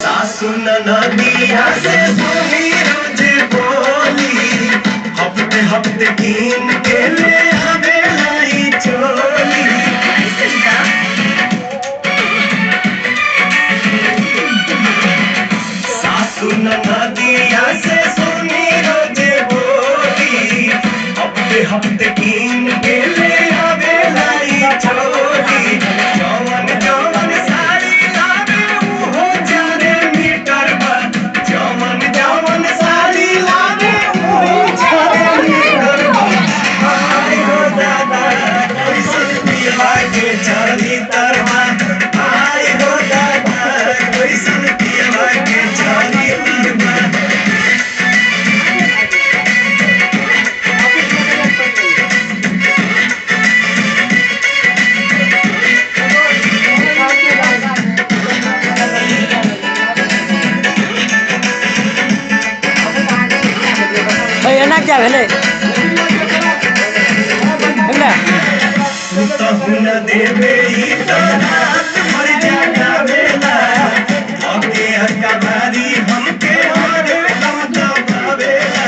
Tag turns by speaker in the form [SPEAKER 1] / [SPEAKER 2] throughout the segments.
[SPEAKER 1] सासु नदिया से सुनी रोज बोली, हफ्ते हफ्ते कीन के ले आवे लाई चोली। सासु नदिया से सुनी रोज बोली, हफ्ते हफ्ते कीन के ले आवे लाई चोली। जवन जवन साड़ी लावे उहो जाने मीटर बा, जवन जवन साड़ी लावे उहो जाने मीटर बा। हाय हो दादा कैसन पिया के चली तरवा, हाय हो दादा कैसन पिया के चली तरवा।
[SPEAKER 2] एना क्या भेले
[SPEAKER 1] सुतहुन देवे ही तो रात भर जगावेला, आगे अकबारी हमके हरे दम दबावेला।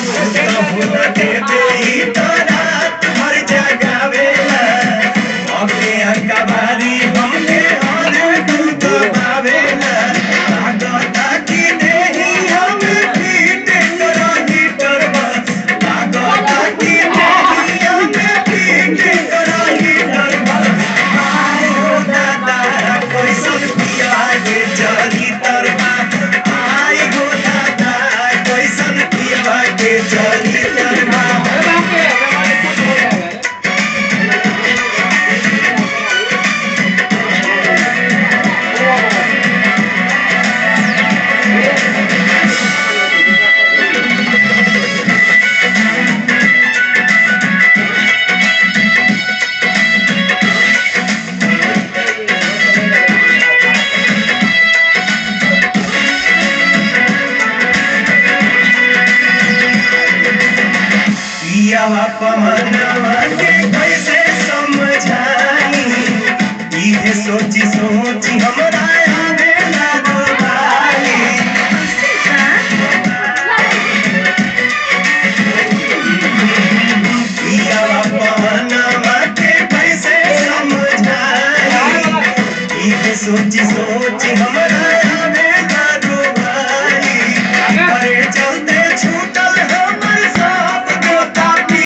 [SPEAKER 1] सुतहुन देवे ही तो रात भर जगावेला, आगे अकबारी हमके हरे दम दबावेला। लागता कि देही हम पीट करा हीटर बा, लागता कि देही हम पीट करा हीटर बा। हाय हो दादा कैसन पिया के चली तरवा, हाय हो दादा कैसन पिया के चली तरवा। पियावा पमनवा